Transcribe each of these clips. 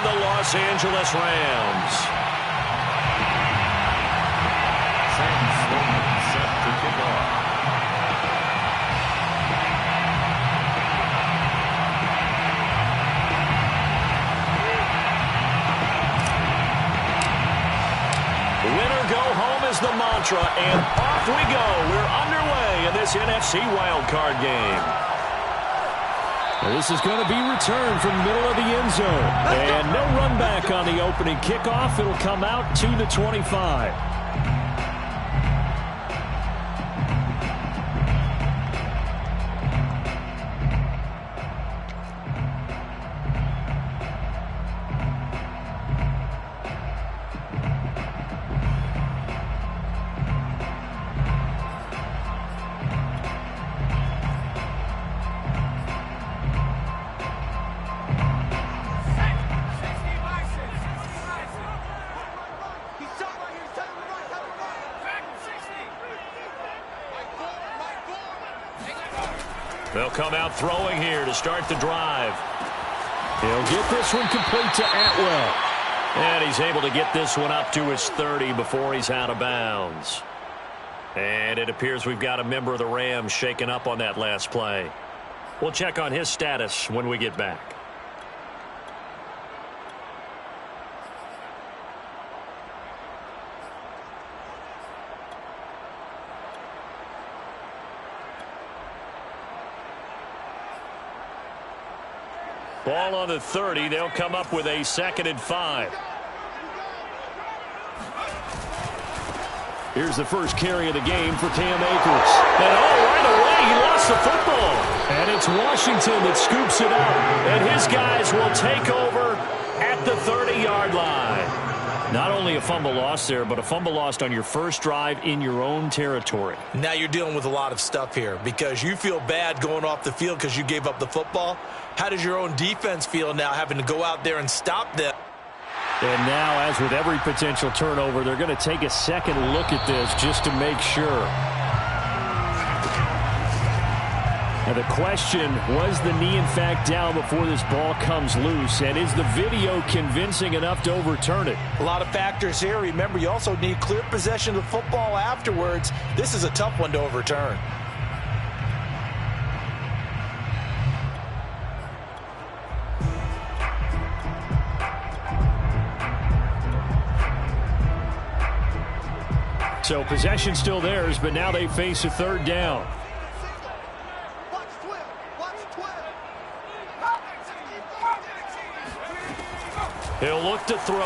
and the Los Angeles Rams. Sam Sloman set to kick off. Winner go home is the mantra, and off we go. We're underway in this NFC wildcard game. This is going to be returned from the middle of the end zone. And no run back on the opening kickoff. It'll come out to the 25. They'll come out throwing here to start the drive. He'll get this one complete to Atwell. And he's able to get this one up to his 30 before he's out of bounds. And it appears we've got a member of the Rams shaken up on that last play. We'll check on his status when we get back. Ball on the 30. They'll come up with a 2nd and 5. Here's the first carry of the game for Cam Akers. And right away, he lost the football. And it's Washington that scoops it up. And his guys will take over at the 30-yard line. Not only a fumble loss there, but a fumble lost on your first drive in your own territory. Now you're dealing with a lot of stuff here because you feel bad going off the field because you gave up the football. How does your own defense feel now having to go out there and stop them? And now, as with every potential turnover, they're going to take a second look at this just to make sure. And the question, was the knee in fact down before this ball comes loose? And is the video convincing enough to overturn it? A lot of factors here. Remember, you also need clear possession of the football afterwards. This is a tough one to overturn. So possession still theirs, but now they face a 3rd down. He'll look to throw.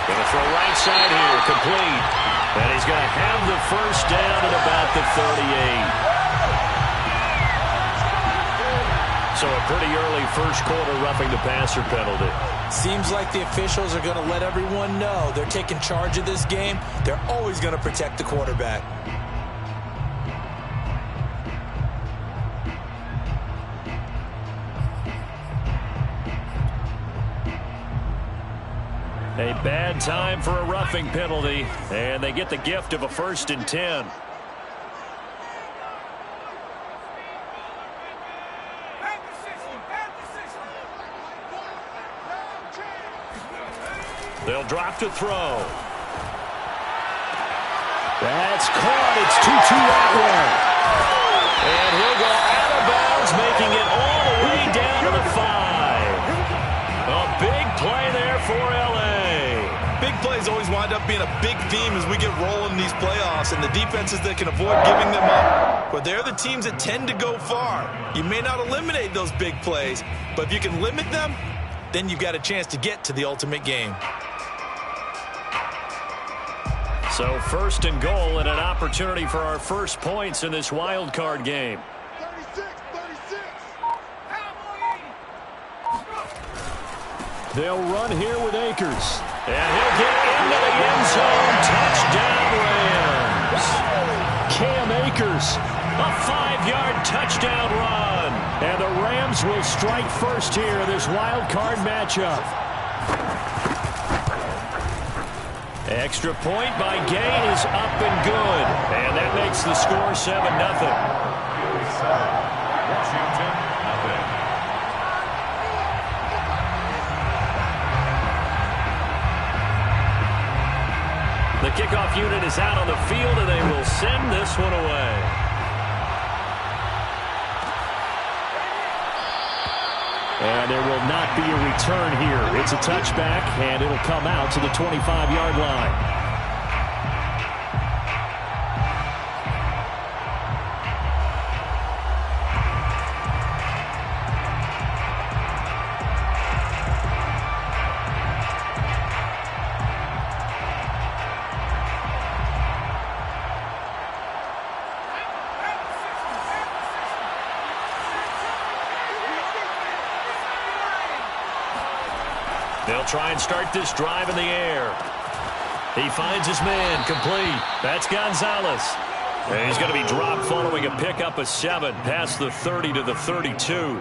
Going to throw right side here, complete. And he's going to have the first down at about the 38. So a pretty early first quarter roughing the passer penalty. Seems like the officials are going to let everyone know they're taking charge of this game. They're always going to protect the quarterback. A bad time for a roughing penalty, and they get the gift of a 1st and 10. They'll drop to throw. That's caught. It's Tutu Atwell. And he'll go out of bounds, making it all the way down to the 5. A big play there for L.A. Big plays always wind up being a big theme as we get rolling in these playoffs, and the defenses that can avoid giving them up. But they're the teams that tend to go far. You may not eliminate those big plays, but if you can limit them, then you've got a chance to get to the ultimate game. So 1st and goal and an opportunity for our first points in this wild card game. 36. They'll run here with Akers. And he'll get into the end zone. Touchdown, Rams. Cam Akers. A 5-yard touchdown run. And the Rams will strike first here in this wild card matchup. Extra point by Gay is up and good. And that makes the score 7-0. Washington, nothing. kickoff unit is out on the field, and they will send this one away. And there will not be a return here. It's a touchback, and it'll come out to the 25-yard line. They'll try and start this drive in the air. He finds his man, complete. That's Gonzalez. And he's going to be dropped following a pickup of 7 past the 30 to the 32.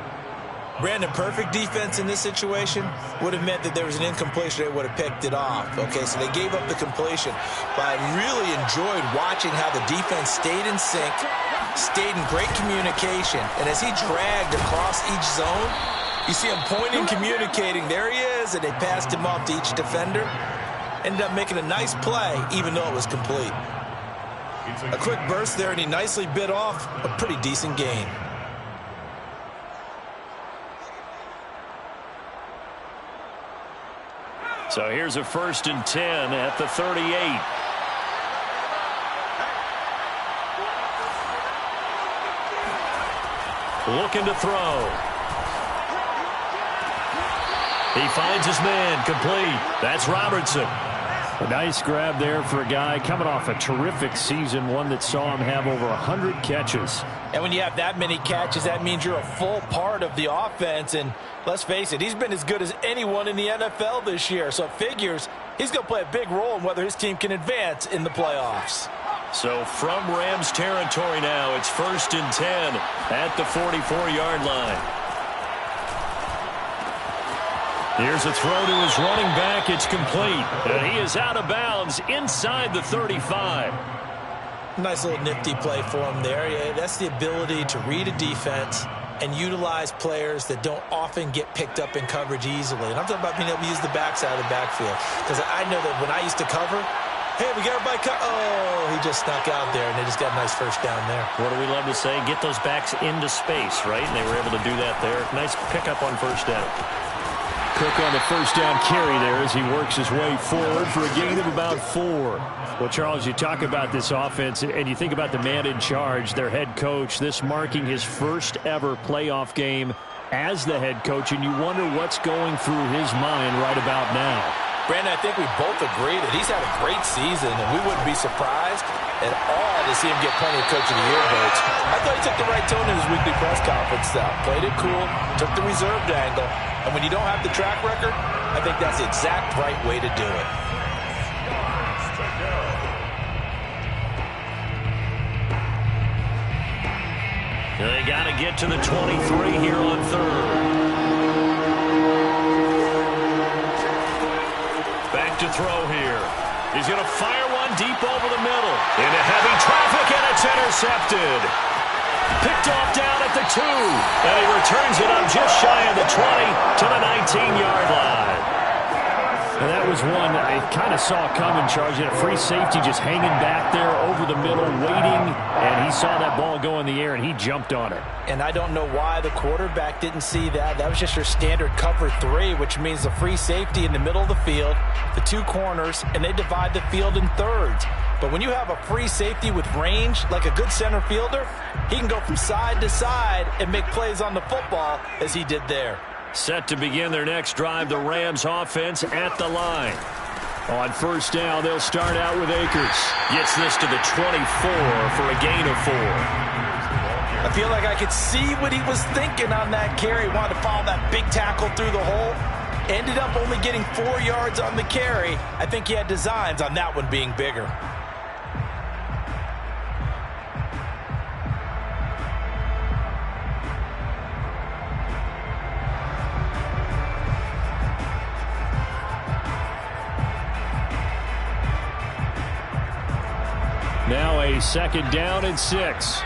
Brandon, perfect defense in this situation would have meant that there was an incompletion. They would have picked it off. Okay, so they gave up the completion. But I really enjoyed watching how the defense stayed in sync, stayed in great communication. And as he dragged across each zone, you see him pointing, communicating. There he is, and they passed him off to each defender. Ended up making a nice play, even though it was complete. A quick burst there, and he nicely bit off a pretty decent gain. So here's a 1st and 10 at the 38. Looking to throw. He finds his man, complete. That's Robertson. A nice grab there for a guy coming off a terrific season, one that saw him have over 100 catches. And when you have that many catches, that means you're a full part of the offense. And let's face it, he's been as good as anyone in the NFL this year. So it figures he's going to play a big role in whether his team can advance in the playoffs. So from Rams territory now, it's 1st and 10 at the 44-yard line. Here's a throw to his running back. It's complete. And he is out of bounds inside the 35. Nice little nifty play for him there. Yeah, that's the ability to read a defense and utilize players that don't often get picked up in coverage easily. And I'm talking about being able to use the backside of the backfield. Because I know that when I used to cover, hey, we got everybody oh, he just snuck out there, and they just got a nice first down there. What do we love to say? Get those backs into space, right? And they were able to do that there. Nice pickup on first down. Cook on the first down carry there as he works his way forward for a gain of about 4. Well, Charles, you talk about this offense, and you think about the man in charge, their head coach, this marking his first ever playoff game as the head coach, and you wonder what's going through his mind right about now. Brandon, I think we both agree that he's had a great season, and we wouldn't be surprised at all to see him get plenty of Coach of the Year votes. I thought he took the right tone in his weekly press conference, though. Played it cool, took the reserved angle, and when you don't have the track record, I think that's the exact right way to do it. They got to get to the 23 here on 3rd. Back to throw here. He's going to fire one deep over the middle. Into heavy traffic, and it's intercepted. Picked off down at the 2. And he returns it up just shy of the 20 to the 19-yard line. And that was one I kind of saw coming, Charles. He had a free safety just hanging back there over the middle, waiting, and he saw that ball go in the air, and he jumped on it. And I don't know why the quarterback didn't see that. That was just your standard cover 3, which means the free safety in the middle of the field, the 2 corners, and they divide the field in thirds. But when you have a free safety with range, like a good center fielder, he can go from side to side and make plays on the football as he did there. Set to begin their next drive, the Rams offense at the line. On first down, they'll start out with Akers. Gets this to the 24 for a gain of 4. I feel like I could see what he was thinking on that carry. Wanted to follow that big tackle through the hole. Ended up only getting 4 yards on the carry. I think he had designs on that one being bigger. Now a 2nd down and 6.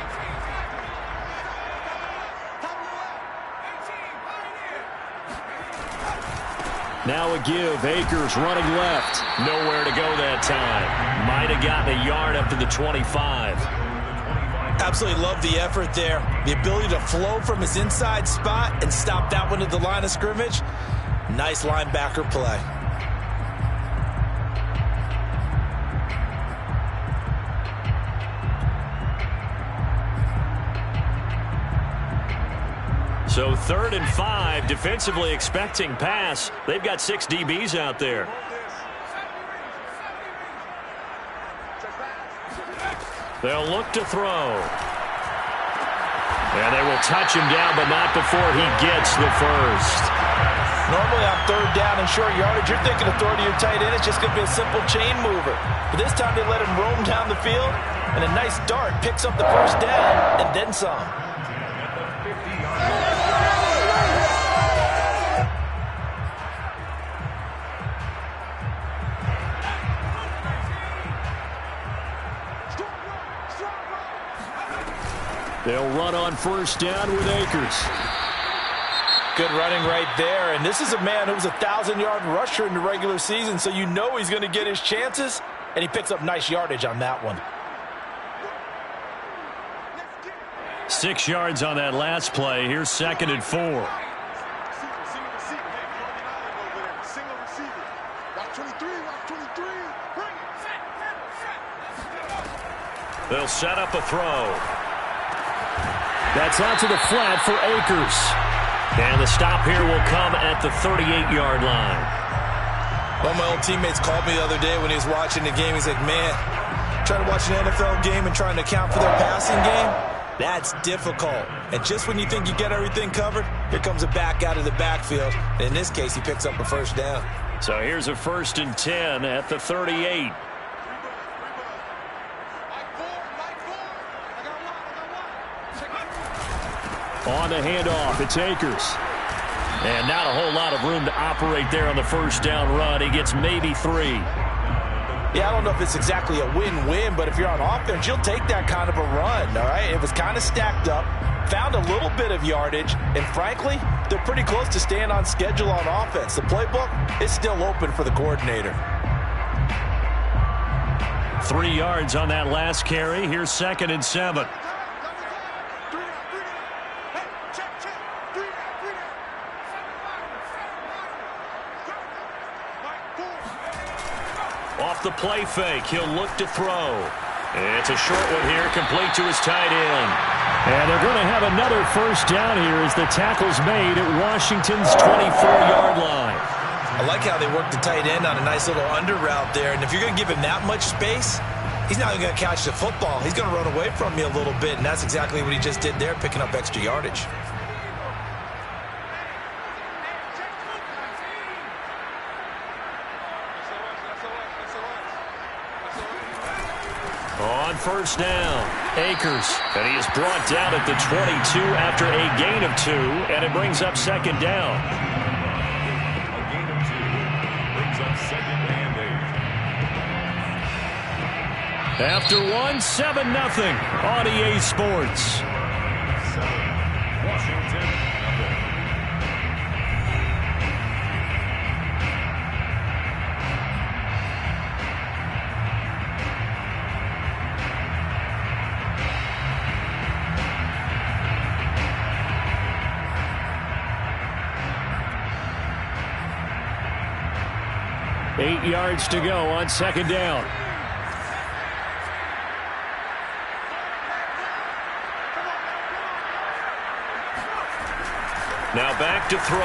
Now a give. Akers running left. Nowhere to go that time. Might have gotten a yard up to the 25. Absolutely love the effort there. The ability to flow from his inside spot and stop that one at the line of scrimmage. Nice linebacker play. So 3rd and 5, defensively expecting pass. They've got 6 DBs out there. They'll look to throw. And they will touch him down, but not before he gets the first. Normally on 3rd down and short yardage, you're thinking of throwing to your tight end. It's just going to be a simple chain mover. But this time they let him roam down the field, and a nice dart picks up the first down and then some. They'll run on 1st down with Akers. Good running right there. And this is a man who was a 1,000-yard rusher in the regular season, so you know he's going to get his chances, and he picks up nice yardage on that one. 6 yards on that last play. Here's 2nd and 4. They'll set up a throw. That's out to the flat for Akers. And the stop here will come at the 38-yard line. One of my old teammates called me the other day when he was watching the game. He's like, man, trying to watch an NFL game and trying to account for their passing game, that's difficult. And just when you think you get everything covered, here comes a back out of the backfield. In this case, he picks up a first down. So here's a 1st and 10 at the 38. On the handoff, it's Akers. And not a whole lot of room to operate there on the 1st down run. He gets maybe 3. Yeah, I don't know if it's exactly a win-win, but if you're on offense, you'll take that kind of a run, all right? It was kind of stacked up, found a little bit of yardage, and frankly, they're pretty close to staying on schedule on offense. The playbook is still open for the coordinator. 3 yards on that last carry. Here's 2nd and 7. Off the play fake, he'll look to throw. It's a short one here, complete to his tight end. And they're going to have another 1st down here as the tackle's made at Washington's 24-yard line. I like how they work the tight end on a nice little under route there. And if you're going to give him that much space, he's not going to catch the football. He's going to run away from you a little bit, and that's exactly what he just did there, picking up extra yardage. On 1st down, Akers. And he is brought down at the 22 after a gain of 2, and it brings up 2nd down. A gain of 2 brings up 2nd and 8. After 1, 7-0 on EA Sports. 7, Washington, 0. Eight yards to go on 2nd down. Now back to throw.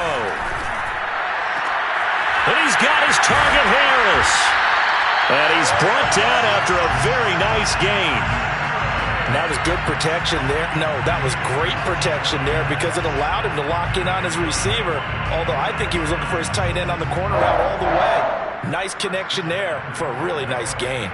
And he's got his target, Harris. And he's brought down after a very nice gain. And that was good protection there. No, that was great protection there because it allowed him to lock in on his receiver. Although I think he was looking for his tight end on the corner route all the way. Nice connection there for a really nice gain.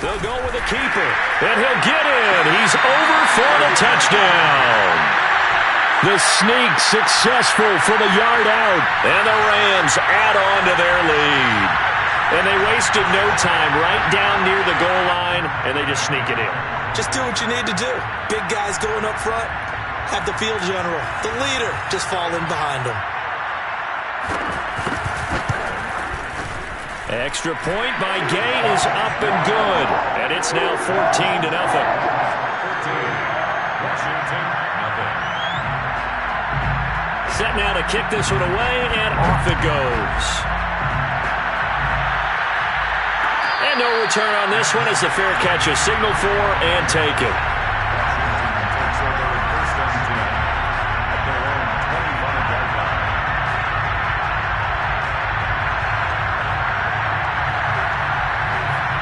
They'll go with the keeper, and he'll get in. He's over for the touchdown. The sneak successful for the yard out. And the Rams add on to their lead. And And they wasted no time right down near the goal line, and they just sneak it in. Just do what you need to do. Big guys going up front. Have the field general, the leader, just fall in behind them. Extra point by Gay is up and good. And it's now 14-0. Set now to kick this one away, and off it goes. And no return on this one as the fair catch is signaled for and taken.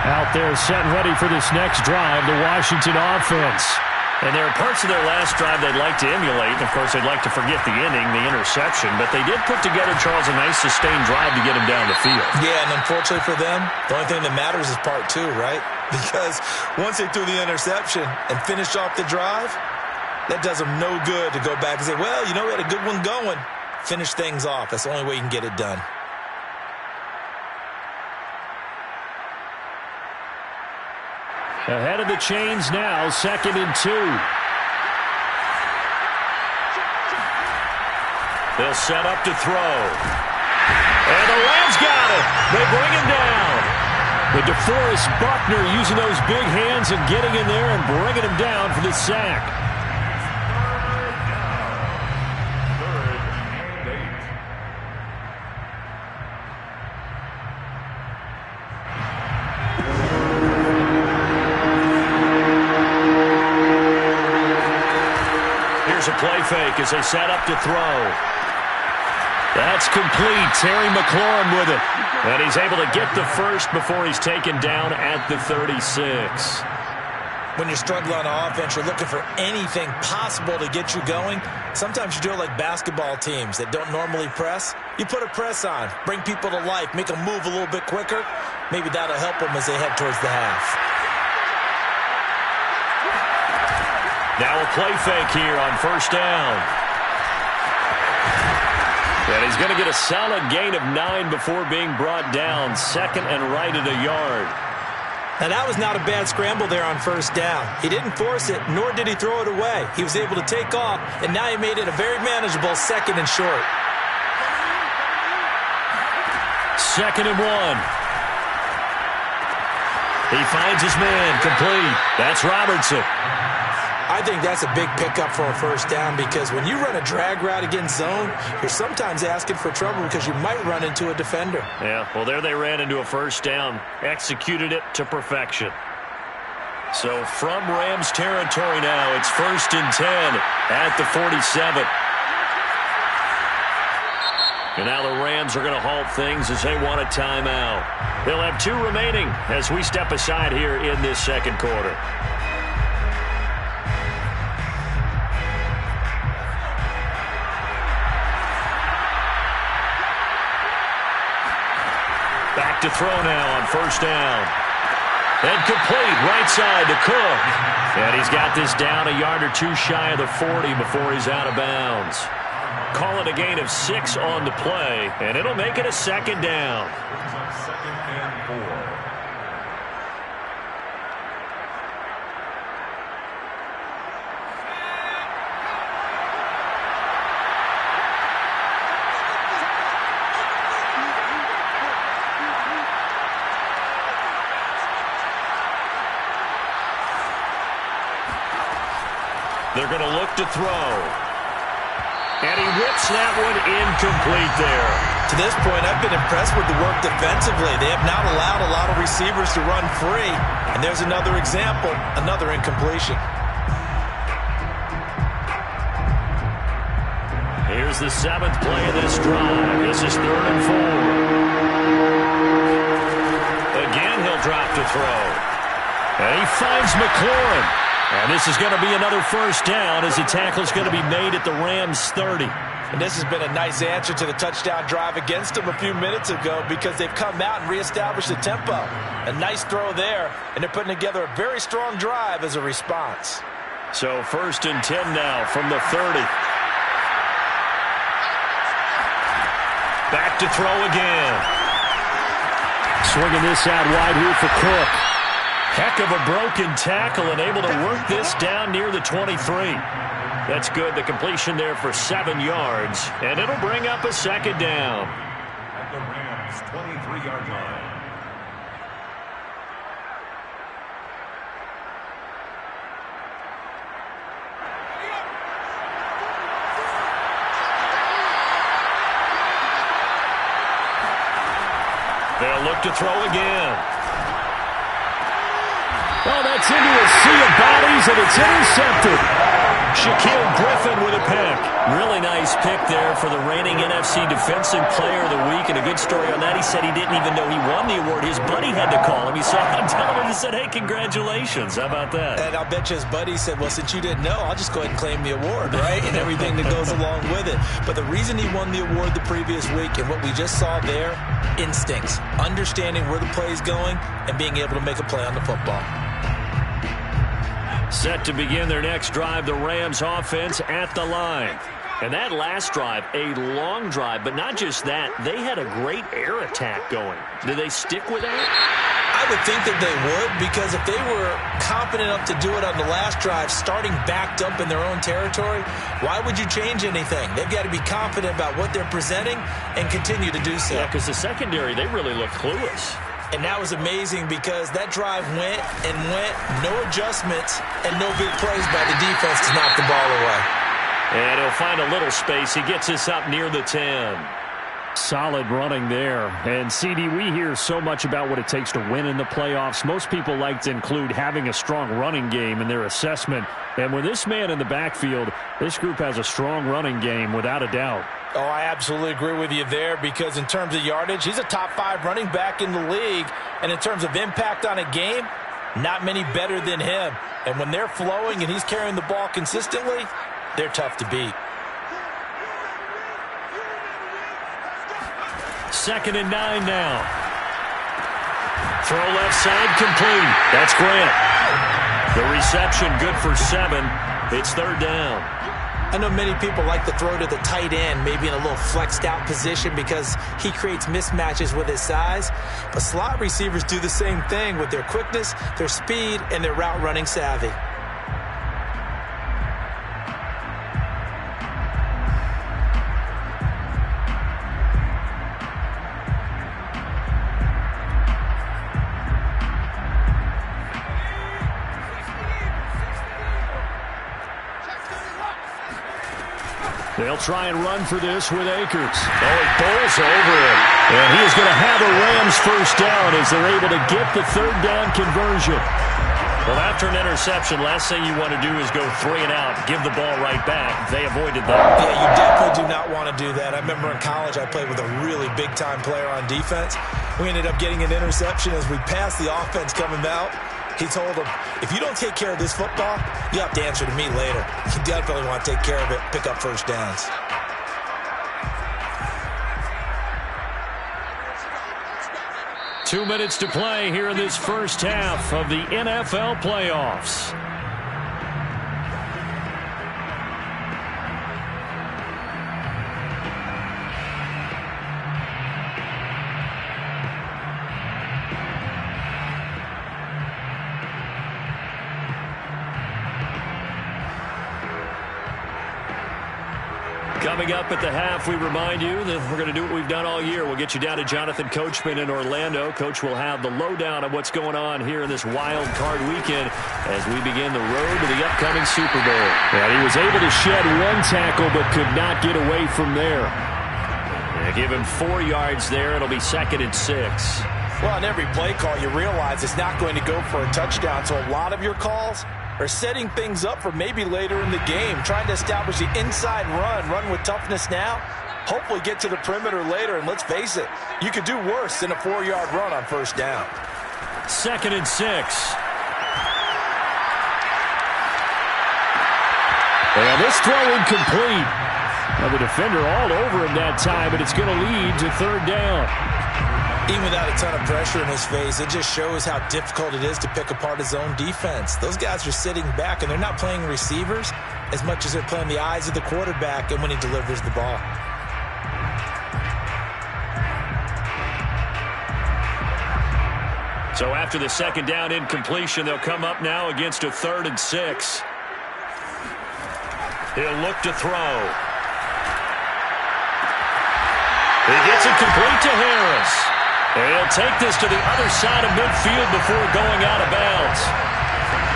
Out there set and ready for this next drive, the Washington offense. And there are parts of their last drive they'd like to emulate. Of course, they'd like to forget the inning, the interception. But they did put together, Charles, a nice sustained drive to get him down the field. Yeah, and unfortunately for them, the only thing that matters is part two, right? Because once they threw the interception and finished off the drive, that does them no good to go back and say, well, you know, we had a good one going. Finish things off. That's the only way you can get it done. Ahead of the chains now, 2nd and 2. They'll set up to throw. And the Rams got it. They bring him down. But DeForest Buckner using those big hands and getting in there and bringing him down for the sack. A play fake as they set up to throw. That's complete. Terry McLaurin with it. And he's able to get the first before he's taken down at the 36. When you're struggling on offense, you're looking for anything possible to get you going. Sometimes you do it like basketball teams that don't normally press. You put a press on, bring people to life, make them move a little bit quicker. Maybe that'll help them as they head towards the half. Now a play fake here on first down. And he's going to get a solid gain of 9 before being brought down. Second and right at a yard. Now that was not a bad scramble there on first down. He didn't force it, nor did he throw it away. He was able to take off, and now he made it a very manageable 2nd and short. 2nd and 1. He finds his man, complete. That's Robertson. I think that's a big pickup for a first down because when you run a drag route against zone, you're sometimes asking for trouble because you might run into a defender. Yeah, well, there they ran into a first down. Executed it to perfection. So from Rams territory now, it's 1st and 10 at the 47. And now the Rams are going to halt things as they want a timeout. They'll have 2 remaining as we step aside here in this second quarter. Back to throw now on first down. And complete right side to Cook. And he's got this down a yard or 2 shy of the 40 before he's out of bounds. Call it a gain of 6 on the play, and it'll make it a 2nd down. Second and 4. They're going to look to throw. And he whips that one incomplete there. To this point, I've been impressed with the work defensively. They have not allowed a lot of receivers to run free. And there's another example, another incompletion. Here's the 7th play of this drive. This is 3rd and 4. Again, he'll drop to throw. And he finds McLaurin. And this is going to be another first down as the tackle is going to be made at the Rams 30. And this has been a nice answer to the touchdown drive against them a few minutes ago because they've come out and reestablished the tempo. A nice throw there, and they're putting together a very strong drive as a response. So 1st and 10 now from the 30. Back to throw again. Swinging this out wide here for Cook. Heck of a broken tackle and able to work this down near the 23. That's good. The completion there for 7 yards, and it'll bring up a second down. At the Rams' 23-yard line. They'll look to throw again. Oh, that's into a sea of bodies, and it's intercepted. Shaquill Griffin with a pick. Really nice pick there for the reigning NFC Defensive Player of the Week. And a good story on that. He said he didn't even know he won the award. His buddy had to call him. He saw it on television and said, hey, congratulations. How about that? And I'll bet you his buddy said, well, since you didn't know, I'll just go ahead and claim the award, right? And everything that goes along with it. But the reason he won the award the previous week and what we just saw there, instincts, understanding where the play is going and being able to make a play on the football. Set to begin their next drive, the Rams offense at the line. And that last drive, a long drive, but not just that. They had a great air attack going. Do they stick with that? I would think that they would, because if they were confident enough to do it on the last drive, starting backed up in their own territory, why would you change anything? They've got to be confident about what they're presenting and continue to do so. Yeah, because the secondary, they really look clueless. And that was amazing because that drive went and went, no adjustments, and no big plays by the defense to knock the ball away. And he'll find a little space. He gets us up near the 10. Solid running there. And, CD, we hear so much about what it takes to win in the playoffs. Most people like to include having a strong running game in their assessment. And with this man in the backfield, this group has a strong running game without a doubt. Oh, I absolutely agree with you there, because in terms of yardage, he's a top 5 running back in the league. And in terms of impact on a game, not many better than him. And when they're flowing and he's carrying the ball consistently, they're tough to beat. 2nd and 9 now. Throw left side complete. That's Grant. The reception good for 7. It's 3rd down. I know many people like to throw to the tight end, maybe in a little flexed out position because he creates mismatches with his size. But slot receivers do the same thing with their quickness, their speed, and their route running savvy. They'll try and run for this with Akers. Oh, he bowls over it. And he is going to have a Rams first down as they're able to get the 3rd down conversion. Well, after an interception, last thing you want to do is go 3 and out, give the ball right back. They avoided that. Yeah, you definitely do not want to do that. I remember in college I played with a really big-time player on defense. We ended up getting an interception as we passed the offense coming out. He told him, if you don't take care of this football, you have to answer to me later. You definitely want to take care of it, pick up first downs. Two minutes to play here in this first half of the NFL playoffs. Coming up at the half, we remind you that we're going to do what we've done all year. We'll get you down to Jonathan Coachman in Orlando. Coach will have the lowdown of what's going on here in this wild card weekend as we begin the road to the upcoming Super Bowl. And he was able to shed 1 tackle but could not get away from there. Give him 4 yards there. It'll be 2nd and 6. Well, on every play call, you realize it's not going to go for a touchdown. So a lot of your calls are setting things up for maybe later in the game, trying to establish the inside run with toughness now, hopefully get to the perimeter later. And let's face it, you could do worse than a 4-yard run on first down. 2nd and 6. And this throw incomplete. Now the defender all over him that time, but it's going to lead to 3rd down. Even without a ton of pressure in his face, it just shows how difficult it is to pick apart his own defense. Those guys are sitting back, and they're not playing receivers as much as they're playing the eyes of the quarterback and when he delivers the ball. So after the second down incompletion, they'll come up now against a 3rd and 6. He'll look to throw. He gets it complete to Harris. And he'll take this to the other side of midfield before going out of bounds.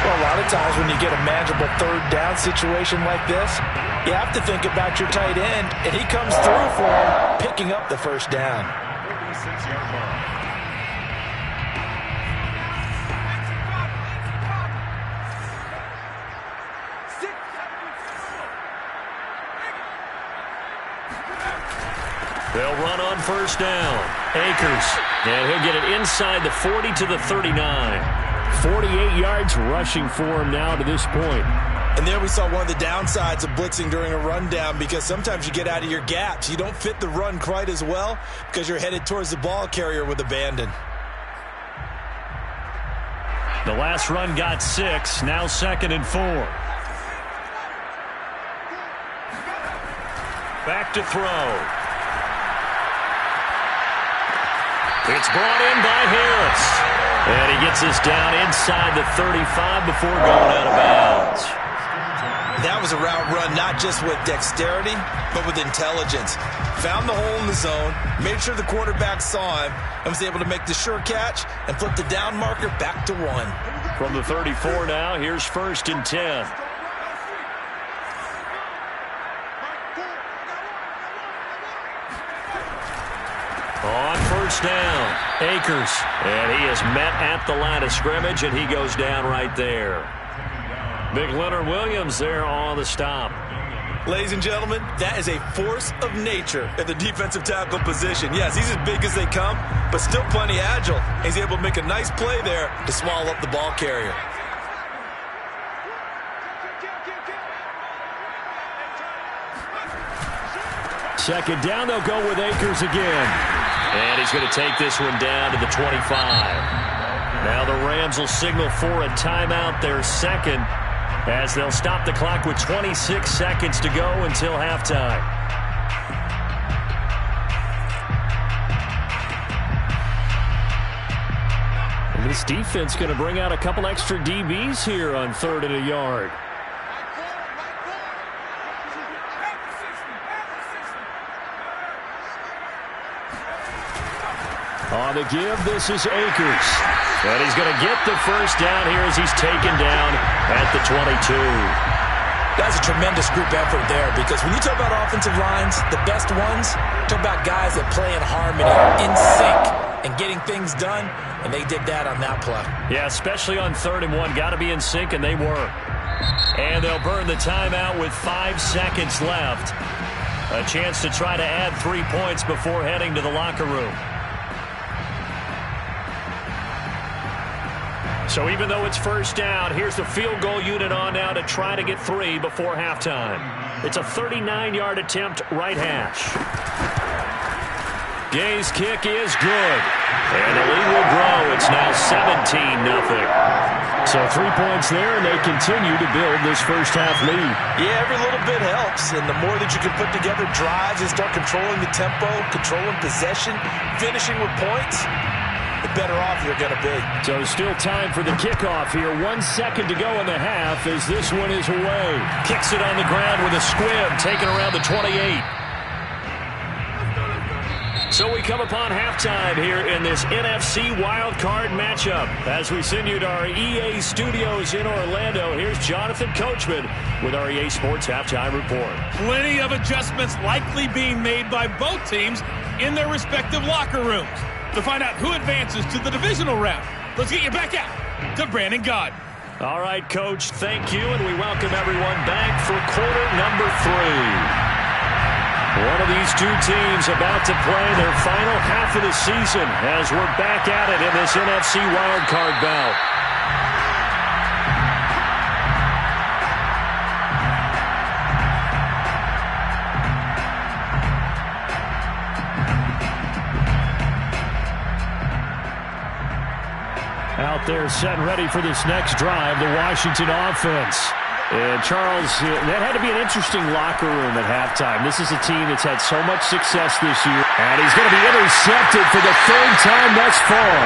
Well, a lot of times when you get a manageable 3rd down situation like this, you have to think about your tight end, and he comes through for him, picking up the 1st down. 46-yard line. They'll run on 1st down. Akers. And he'll get it inside the 40 to the 39. 48 yards rushing for him now to this point. And there we saw one of the downsides of blitzing during a rundown, because sometimes you get out of your gaps. You don't fit the run quite as well because you're headed towards the ball carrier with abandon. The last run got 6. Now 2nd and 4. Back to throw. It's brought in by Harris. And he gets this down inside the 35 before going out of bounds. That was a route run not just with dexterity, but with intelligence. Found the hole in the zone, made sure the quarterback saw him, and was able to make the sure catch and flip the down marker back to 1. From the 34 now, here's 1st and 10. On 1st down, Akers. And he is met at the line of scrimmage, and he goes down right there. Big Leonard Williams there on the stop. Ladies and gentlemen, that is a force of nature at the defensive tackle position. Yes, he's as big as they come, but still plenty agile. He's able to make a nice play there to swallow up the ball carrier. Second down, they'll go with Akers again. And he's going to take this one down to the 25. Now the Rams will signal for a timeout, their 2nd, as they'll stop the clock with 26 seconds to go until halftime. And this defense going to bring out a couple extra DBs here on 3rd and a yard. On the give, this is Akers. And he's going to get the 1st down here as he's taken down at the 22. That's a tremendous group effort there, because when you talk about offensive lines, the best ones, talk about guys that play in harmony, in sync, and getting things done, and they did that on that play. Yeah, especially on 3rd and 1. Got to be in sync, and they were. And they'll burn the timeout with 5 seconds left. A chance to try to add 3 points before heading to the locker room. So even though it's 1st down, here's the field goal unit on now to try to get 3 before halftime. It's a 39-yard attempt, right hash. Gay's kick is good. And the lead will grow. It's now 17-0. So 3 points there, and they continue to build this first half lead. Yeah, every little bit helps, and the more that you can put together drives and start controlling the tempo, controlling possession, finishing with points, the better off you're going to be. So still time for the kickoff here. 1 second to go in the half as this one is away. Kicks it on the ground with a squib, taken around the 28. So we come upon halftime here in this NFC wildcard matchup. As we send you to our EA studios in Orlando, here's Jonathan Coachman with our EA Sports Halftime Report. Plenty of adjustments likely being made by both teams in their respective locker rooms to find out who advances to the divisional round. Let's get you back out to Brandon Gaudin. All right, Coach, thank you, and we welcome everyone back for quarter number 3. One of these two teams about to play their final half of the season as we're back at it in this NFC wildcard bout. Out there set and ready for this next drive, the Washington offense. And, Charles, that had to be an interesting locker room at halftime. This is a team that's had so much success this year. And he's going to be intercepted for the third time thus far.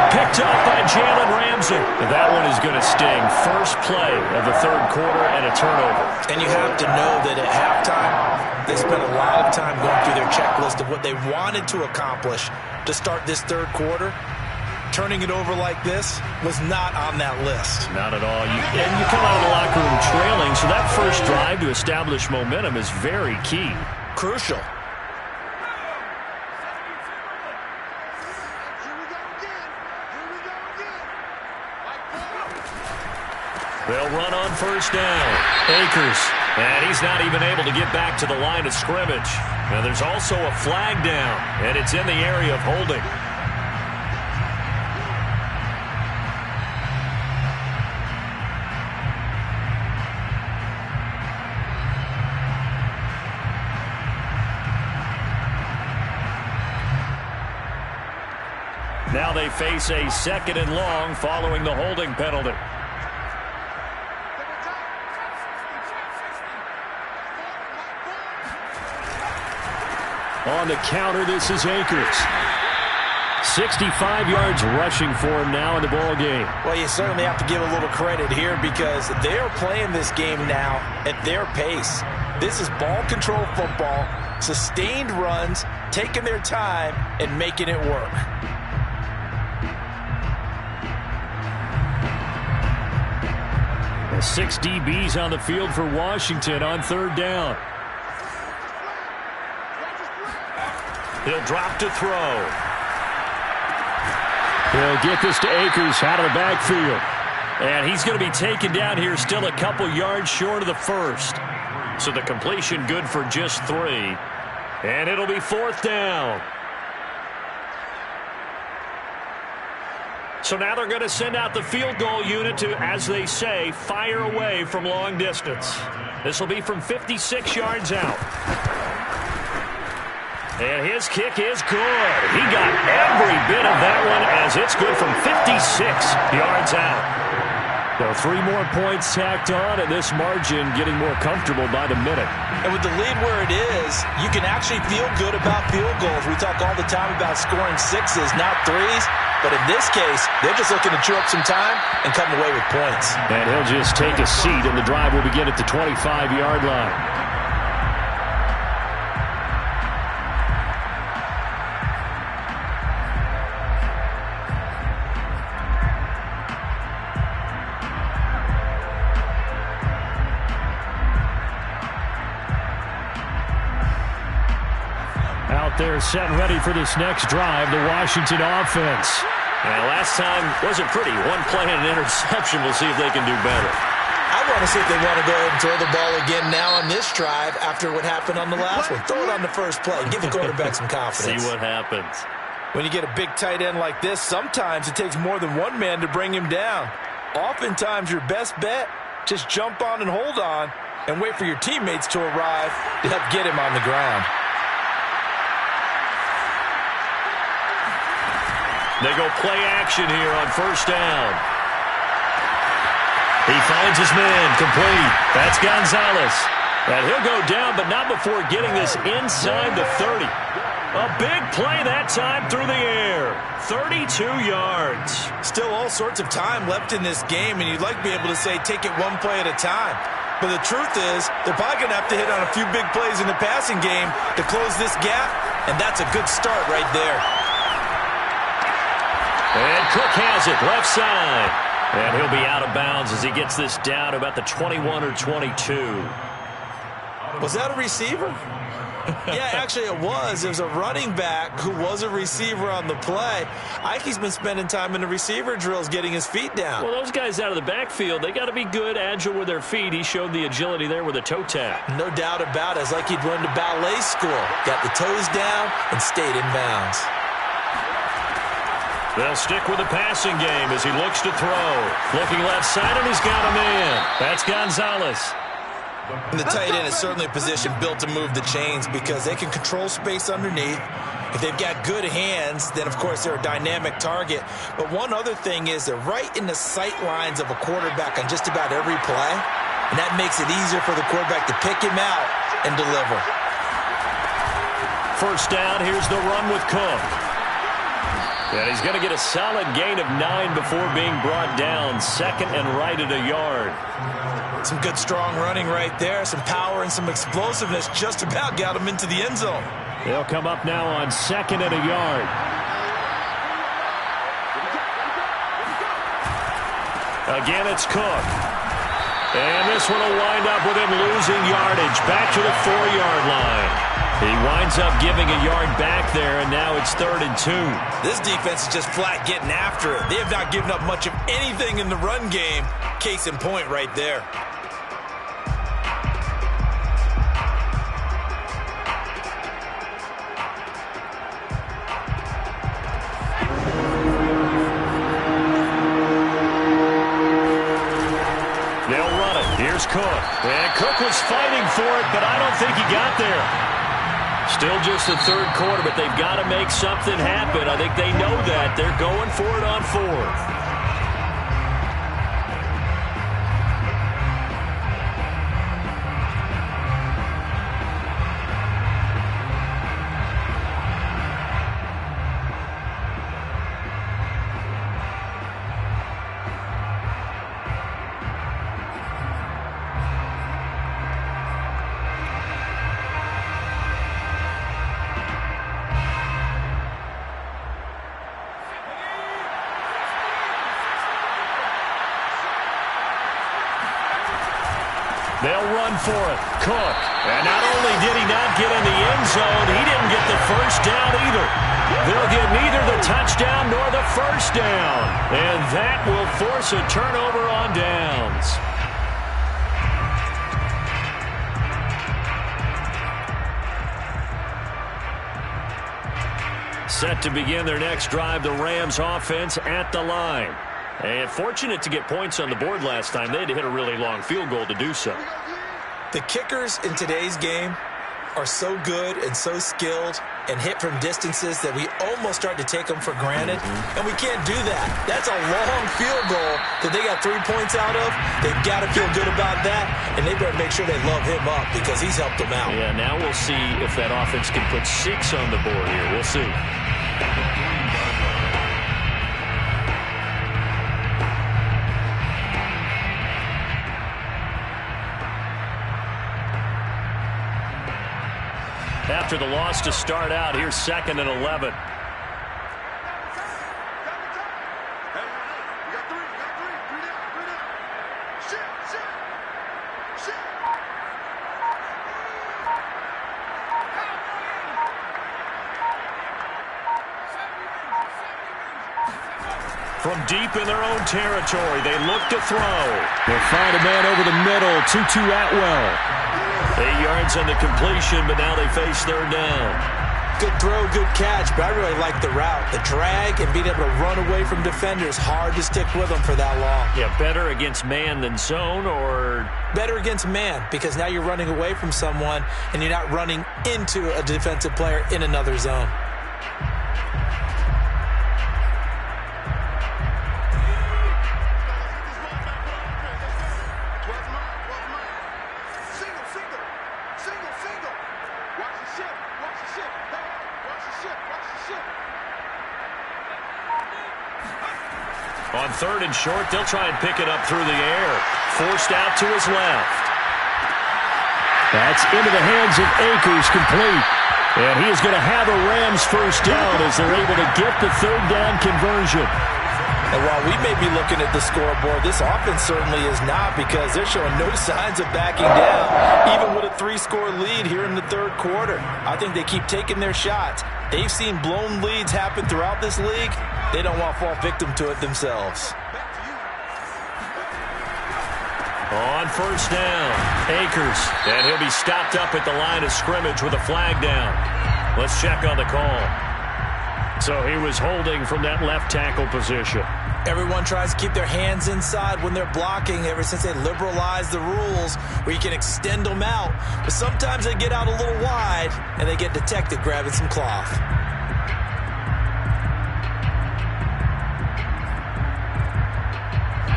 Picked up by Jalen Ramsey. And that one is going to sting. First play of the third quarter and a turnover. And you have to know that at halftime, they spent a lot of time going through their checklist of what they wanted to accomplish to start this third quarter. Turning it over like this was not on that list. Not at all. And you come out of the locker room trailing, so that first drive to establish momentum is very key. Crucial. They'll run on first down. Akers. And he's not even able to get back to the line of scrimmage. Now there's also a flag down, and it's in the area of holding. Now they face a 2nd and long following the holding penalty. On the counter, this is Akers. 65 yards rushing for him now in the ball game. Well, you certainly have to give a little credit here because they are playing this game now at their pace. This is ball control football, sustained runs, taking their time, and making it work. The 6 DBs on the field for Washington on third down. He'll drop to throw. He'll get this to Akers out of the backfield. And he's going to be taken down here still a couple yards short of the first. So the completion good for just 3. And it'll be 4th down. So now they're going to send out the field goal unit to, as they say, fire away from long distance. This will be from 56 yards out. And his kick is good. He got every bit of that one as it's good from 56 yards out. So 3 more points tacked on, and this margin getting more comfortable by the minute. And with the lead where it is, you can actually feel good about field goals. We talk all the time about scoring 6s, not 3s. But in this case, they're just looking to chew up some time and come away with points. And he'll just take a seat, and the drive will begin at the 25-yard line. Out there set and ready for this next drive, the Washington offense. Now, last time wasn't pretty. 1 play and an interception. We'll see if they can do better. I want to see if they want to go ahead and throw the ball again now on this drive after what happened on the last one. Throw it on the first play. Give the quarterback some confidence. See what happens. When you get a big tight end like this, sometimes it takes more than one man to bring him down. Oftentimes, your best bet, just jump on and hold on and wait for your teammates to arrive to help get him on the ground. They go play action here on first down. He finds his man, complete. That's Gonzalez. And he'll go down, but not before getting this inside the 30. A big play that time through the air. 32 yards. Still all sorts of time left in this game, and you'd like to be able to say take it 1 play at a time. But the truth is, they're probably going to have to hit on a few big plays in the passing game to close this gap, and that's a good start right there. And Cook has it, left side. And he'll be out of bounds as he gets this down about the 21 or 22. Was that a receiver? Yeah, actually it was. It was a running back who was a receiver on the play. Ike's been spending time in the receiver drills getting his feet down. Well, those guys out of the backfield, they got to be good, agile with their feet. He showed the agility there with a toe tap. No doubt about it. It's like he'd run to ballet school. Got the toes down and stayed in bounds. They'll stick with the passing game as he looks to throw. Looking left side, and he's got a man. That's Gonzalez. And the tight end is certainly a position built to move the chains because they can control space underneath. If they've got good hands, then, of course, they're a dynamic target. But one other thing is they're right in the sight lines of a quarterback on just about every play. and that makes it easier for the quarterback to pick him out and deliver. First down, here's the run with Cook. And he's going to get a solid gain of 9 before being brought down. Second and right at a yard. Some good strong running right there. Some power and some explosiveness just about got him into the end zone. They'll come up now on second and a yard. Again, it's Cook. And this one will wind up with him losing yardage back to the 4-yard line. He winds up giving a yard back there, and now it's 3rd and 2. This defense is just flat getting after it. They have not given up much of anything in the run game. Case in point right there. They'll run it. Here's Cook. And Cook was fighting for it, but I don't think he got there. Still just the 3rd quarter, but they've got to make something happen. I think they know that. They're going for it on 4th. They'll run for it. Cook. And not only did he not get in the end zone, he didn't get the first down either. They'll get neither the touchdown nor the first down. And that will force a turnover on downs. Set to begin their next drive, the Rams offense at the line. And fortunate to get points on the board last time. They had to hit a really long field goal to do so. The kickers in today's game are so good and so skilled and hit from distances that we almost start to take them for granted. And we can't do that. That's a long field goal that they got 3 points out of. They've got to feel good about that, and they better make sure they love him up because he's helped them out. Yeah, now we'll see if that offense can put 6 on the board here. We'll see. After the loss to start out, here's 2nd and 11. From deep in their own territory, they look to throw. They'll find a man over the middle, Tutu Atwell. 8 yards on the completion, but now they face 3rd down. Good throw, good catch, but I really like the route. The drag and being able to run away from defenders, hard to stick with them for that long. Yeah, better against man than zone, or? Better against man, because now you're running away from someone and you're not running into a defensive player in another zone. On 3rd and short, they'll try and pick it up through the air. Forced out to his left. That's into the hands of Akers, complete. And he is going to have a Rams first down as they're able to get the 3rd down conversion. And while we may be looking at the scoreboard, this offense certainly is not, because they're showing no signs of backing down, even with a 3-score lead here in the 3rd quarter. I think they keep taking their shots. They've seen blown leads happen throughout this league. They don't want to fall victim to it themselves. On 1st down, Akers. And he'll be stopped up at the line of scrimmage with a flag down. Let's check on the call. So he was holding from that left tackle position. Everyone tries to keep their hands inside when they're blocking ever since they liberalized the rules where you can extend them out. But sometimes they get out a little wide and they get detected grabbing some cloth.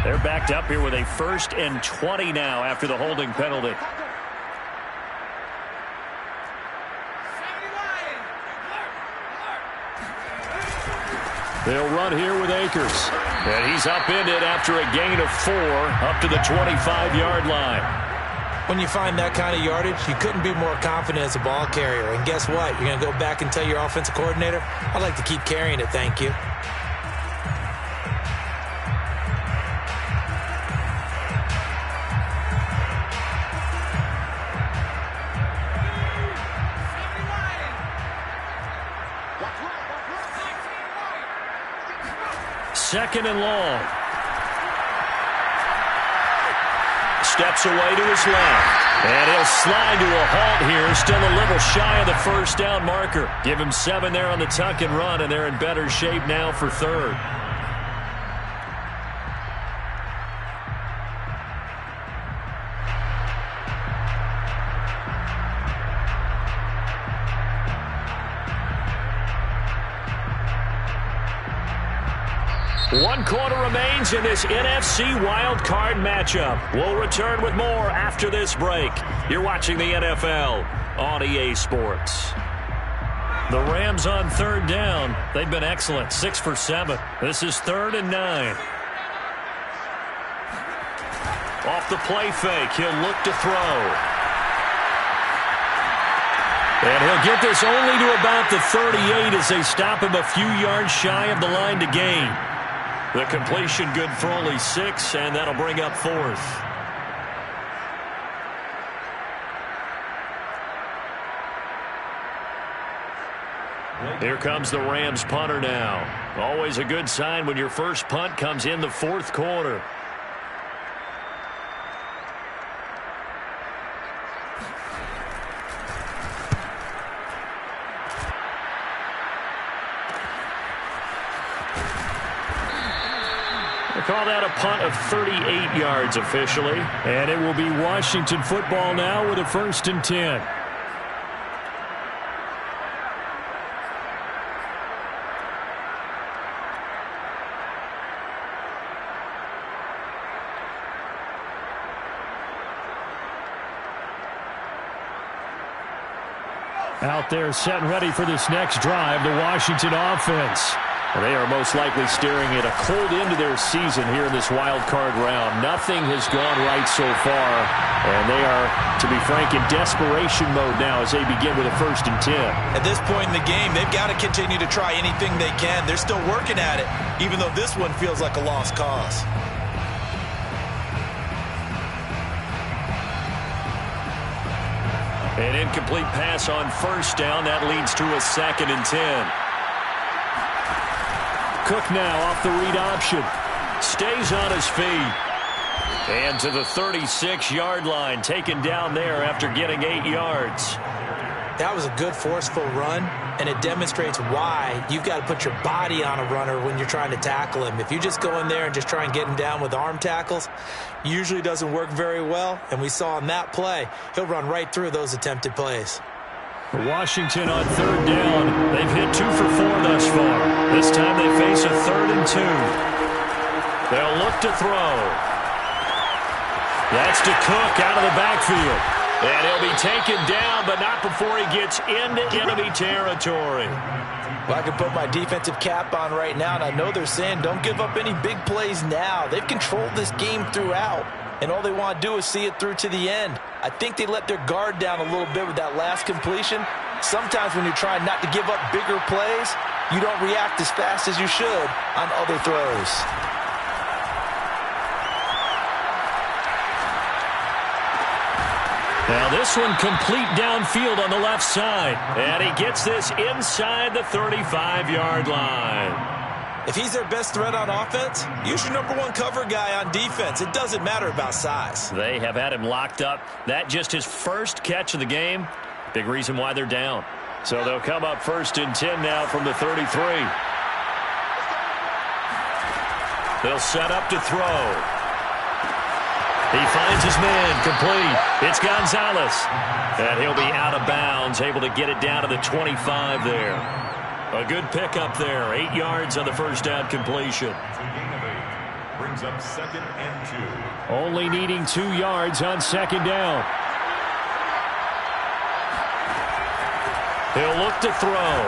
They're backed up here with a 1st and 20 now after the holding penalty. They'll run here with Akers. And he's upended after a gain of 4 up to the 25-yard line. When you find that kind of yardage, you couldn't be more confident as a ball carrier. And guess what? You're going to go back and tell your offensive coordinator, I'd like to keep carrying it, thank you. Second and long. Steps away to his left. And he'll slide to a halt here. Still a little shy of the first down marker. Give him 7 there on the tuck and run, and they're in better shape now for 3rd. One quarter remains in this NFC Wild Card matchup. We'll return with more after this break. You're watching the NFL on EA Sports. The Rams on 3rd down. They've been excellent, 6 for 7. This is 3rd and 9. Off the play fake, he'll look to throw. And he'll get this only to about the 38 as they stop him a few yards shy of the line to gain. The completion good for only 6, and that'll bring up 4th. Here comes the Rams punter now. Always a good sign when your first punt comes in the 4th quarter. Call that a punt of 38 yards officially. And it will be Washington football now with a 1st and 10. Out there set and ready for this next drive, the Washington offense. They are most likely staring at a cold end to their season here in this wild card round. Nothing has gone right so far, and they are, to be frank, in desperation mode now as they begin with a 1st and 10. At this point in the game, they've got to continue to try anything they can. They're still working at it, even though this one feels like a lost cause. An incomplete pass on 1st down. That leads to a 2nd and 10. Cook now off the read option. Stays on his feet. And to the 36-yard line. Taken down there after getting 8 yards. That was a good forceful run, and it demonstrates why you've got to put your body on a runner when you're trying to tackle him. If you just go in there and just try and get him down with arm tackles, usually doesn't work very well. And we saw on that play, he'll run right through those attempted plays. Washington on 3rd down. They've hit 2 for 4 thus far. This time they face a 3rd and 2. They'll look to throw. That's to Cook out of the backfield. And he'll be taken down, but not before he gets into enemy territory. Well, I can put my defensive cap on right now, and I know they're saying don't give up any big plays now. They've controlled this game throughout, and all they want to do is see it through to the end. I think they let their guard down a little bit with that last completion. Sometimes when you're trying not to give up bigger plays, you don't react as fast as you should on other throws. Now this one complete downfield on the left side. And he gets this inside the 35-yard line. If he's their best threat on offense, use your #1 cover guy on defense. It doesn't matter about size. They have had him locked up. That just his first catch of the game. Big reason why they're down. So they'll come up 1st and 10 now from the 33. They'll set up to throw. He finds his man, complete. It's Gonzalez. And he'll be out of bounds, able to get it down to the 25 there. A good pickup there, 8 yards on the first down completion. Brings up 2nd and 2. Only needing 2 yards on 2nd down. He'll look to throw.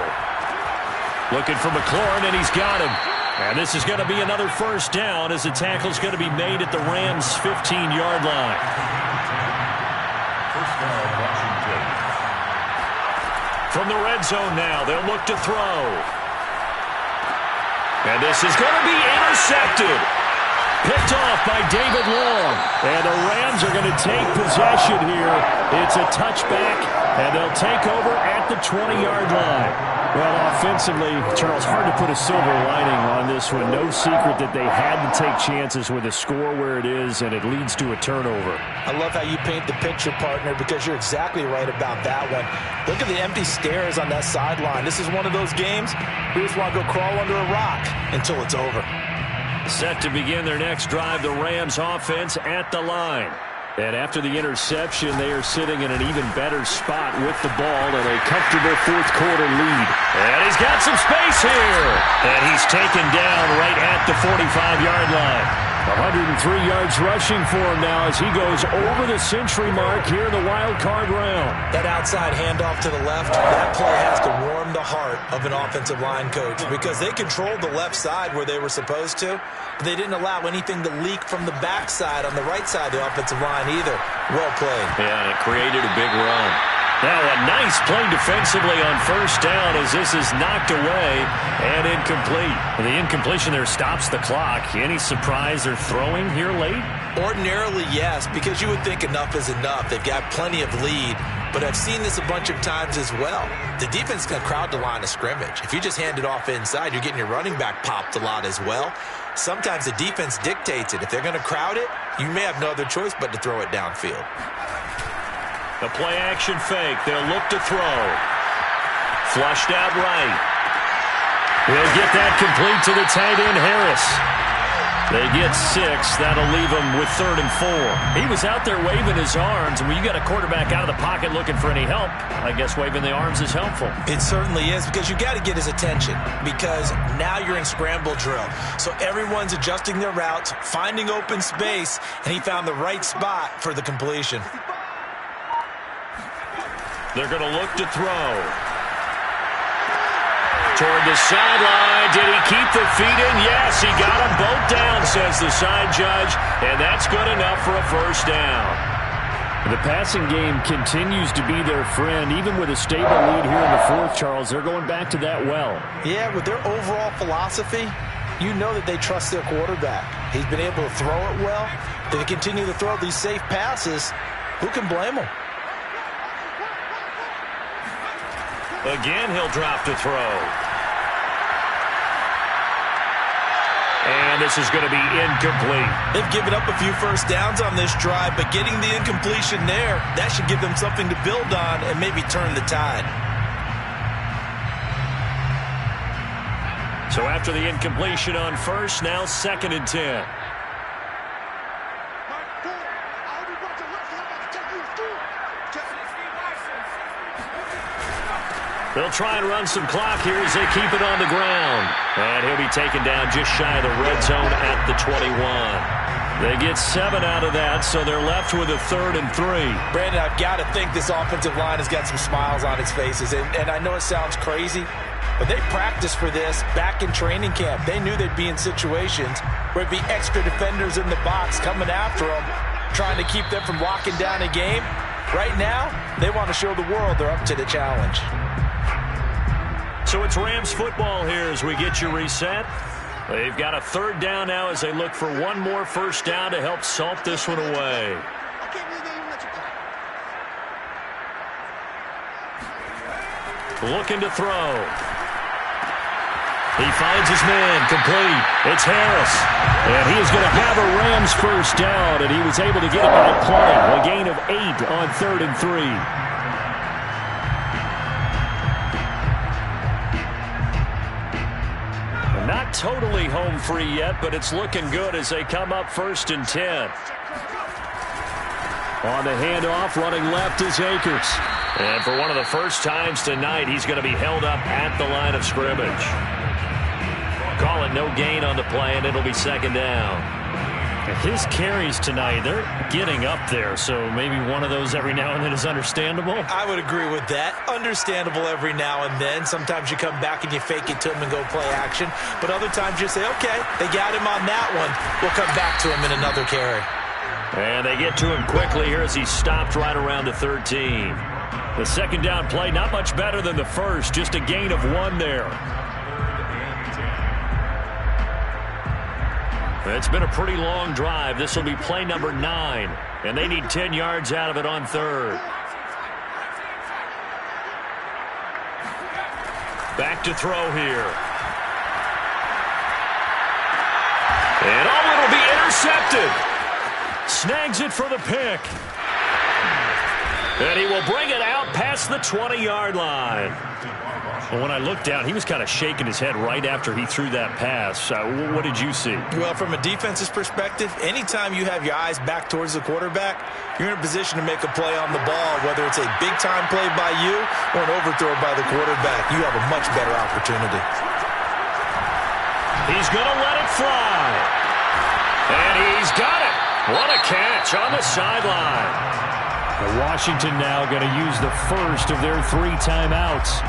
Looking for McLaurin, and he's got him. And this is going to be another first down as the tackle's going to be made at the Rams' 15-yard line. First down, Washington. From the red zone now, they'll look to throw. And this is going to be intercepted. Picked off by David Long. And the Rams are going to take possession here. It's a touchback, and they'll take over at the 20-yard line. Well, offensively, Charles, hard to put a silver lining on this one. No secret that they had to take chances with a score where it is, and it leads to a turnover. I love how you paint the picture, partner, because you're exactly right about that one. Look at the empty stairs on that sideline. This is one of those games where you just want to go crawl under a rock until it's over. Set to begin their next drive, the Rams offense at the line. And after the interception, they are sitting in an even better spot with the ball and a comfortable fourth-quarter lead. And he's got some space here. And he's taken down right at the 45-yard line. 103 yards rushing for him now as he goes over the century mark here in the wild card round. That outside handoff to the left, that play has to warm the heart of an offensive line coach because they controlled the left side where they were supposed to. They didn't allow anything to leak from the backside on the right side of the offensive line either. Well played. Yeah, and it created a big run. Now a nice play defensively on first down as this is knocked away and incomplete. The incompletion there stops the clock. Any surprise they're throwing here late? Ordinarily, yes, because you would think enough is enough. They've got plenty of lead, but I've seen this a bunch of times as well. The defense can crowd the line of scrimmage. If you just hand it off inside, you're getting your running back popped a lot as well. Sometimes the defense dictates it. If they're going to crowd it, you may have no other choice but to throw it downfield. The play-action fake. They'll look to throw. Flushed out right. He'll get that complete to the tight end, Harris. They get 6. That'll leave him with 3rd and 4. He was out there waving his arms, and when you got a quarterback out of the pocket looking for any help, I guess waving the arms is helpful. It certainly is because you got to get his attention because now you're in scramble drill. So everyone's adjusting their routes, finding open space, and he found the right spot for the completion. They're going to look to throw. Toward the sideline. Did he keep the feet in? Yes, he got them both down, says the side judge, and that's good enough for a first down. The passing game continues to be their friend. Even with a stable lead here in the fourth, Charles, they're going back to that well. Yeah, with their overall philosophy, you know that they trust their quarterback. He's been able to throw it well. They continue to throw these safe passes. Who can blame them? Again, he'll drop to throw. And this is going to be incomplete. They've given up a few first downs on this drive, but getting the incompletion there, that should give them something to build on and maybe turn the tide. So after the incompletion on first, now 2nd and 10. They'll try and run some clock here as they keep it on the ground. And he'll be taken down just shy of the red zone at the 21. They get 7 out of that, so they're left with a 3rd and 3. Brandon, I've got to think this offensive line has got some smiles on its faces. And I know it sounds crazy, but they practiced for this back in training camp. They knew they'd be in situations where it'd be extra defenders in the box coming after them, trying to keep them from locking down a game. Right now, they want to show the world they're up to the challenge. So it's Rams football here as we get you reset. They've got a 3rd down now as they look for one more first down to help salt this one away. Looking to throw. He finds his man, complete. It's Harris. And he is going to have a Rams first down, and he was able to get it by play. A gain of 8 on 3rd and 3. Not totally home free yet, but it's looking good as they come up 1st and 10. On the handoff, running left is Akers. And for one of the first times tonight, he's going to be held up at the line of scrimmage. Call it but no gain on the play, and it'll be second down. His carries tonight, they're getting up there, so maybe one of those every now and then is understandable. I would agree with that. Understandable every now and then. Sometimes you come back and you fake it to him and go play action. But other times you say, okay, they got him on that one. We'll come back to him in another carry. And they get to him quickly here as he stopped right around the 13. The second down play, not much better than the first, just a gain of 1 there. It's been a pretty long drive. This will be play number 9, and they need 10 yards out of it on third. Back to throw here. And it'll be intercepted. Snags it for the pick. And he will bring it out past the 20-yard line. Well, when I looked down, he was kind of shaking his head right after he threw that pass. What did you see? Well, from a defense's perspective, anytime you have your eyes back towards the quarterback, you're in a position to make a play on the ball, whether it's a big-time play by you or an overthrow by the quarterback. You have a much better opportunity. He's going to let it fly. And he's got it. What a catch on the sideline. Washington now going to use the first of their 3 timeouts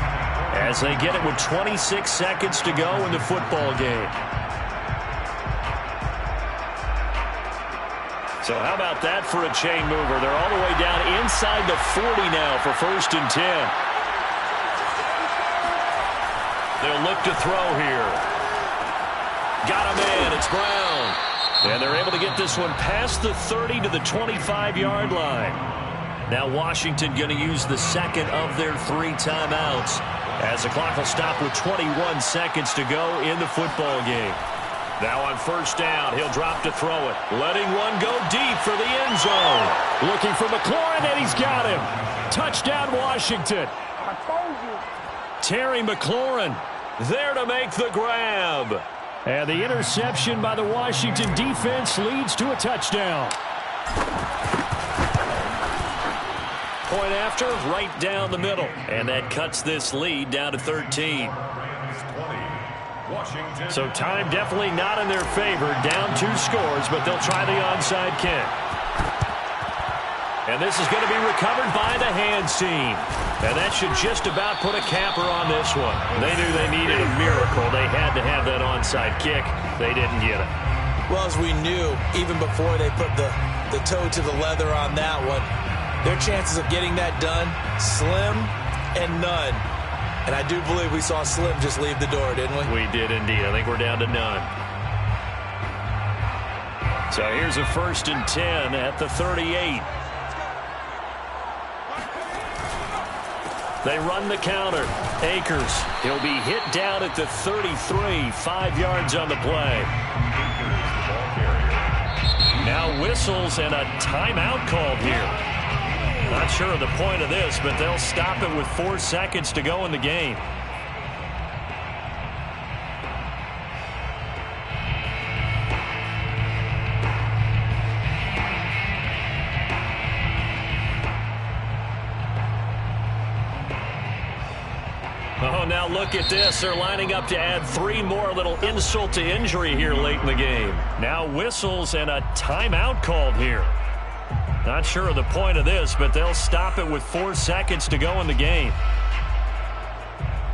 as they get it with 26 seconds to go in the football game. So how about that for a chain mover? They're all the way down inside the 40 now for 1st and 10. They'll look to throw here. Got a man. It's Brown. And they're able to get this one past the 30 to the 25-yard line. Now Washington going to use the second of their 3 timeouts as the clock will stop with 21 seconds to go in the football game. Now on 1st down, he'll drop to throw it. Letting one go deep for the end zone. Looking for McLaurin, and he's got him. Touchdown, Washington. I told you. Terry McLaurin there to make the grab. And the interception by the Washington defense leads to a touchdown. Point after, right down the middle. And that cuts this lead down to 13. So time definitely not in their favor. Down 2 scores, but they'll try the onside kick. And this is going to be recovered by the hands team. And that should just about put a capper on this one. They knew they needed a miracle. They had to have that onside kick. They didn't get it. Well, as we knew, even before they put the toe to the leather on that one, their chances of getting that done, slim and none. And I do believe we saw Slim just leave the door, didn't we? We did indeed. I think we're down to none. So here's a 1st and 10 at the 38. They run the counter. Akers, he'll be hit down at the 33, 5 yards on the play. Now whistles and a timeout called here. Not sure of the point of this, but they'll stop it with 4 seconds to go in the game. Oh, now look at this. They're lining up to add 3 more, little insult to injury here late in the game. Now whistles and a timeout called here. Not sure of the point of this, but they'll stop it with 4 seconds to go in the game.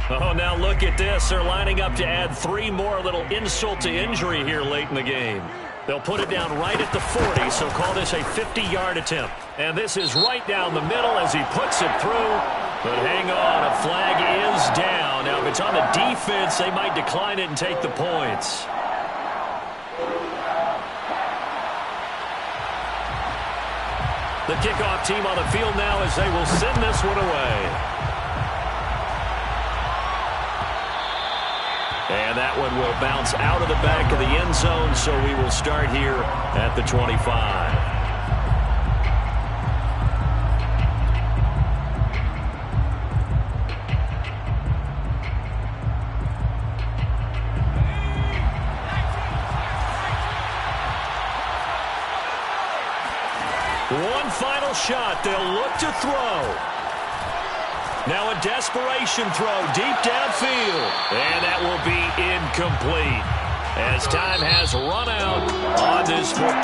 Oh, now look at this. They're lining up to add 3 more, little insult to injury here late in the game. They'll put it down right at the 40, so call this a 50-yard attempt. And this is right down the middle as he puts it through. But hang on, a flag is down. Now, if it's on the defense, they might decline it and take the points. The kickoff team on the field now as they will send this one away. And that one will bounce out of the back of the end zone, so we will start here at the 25. One final shot. They'll look to throw. Now a desperation throw deep downfield. And that will be incomplete. as time has run out on this football.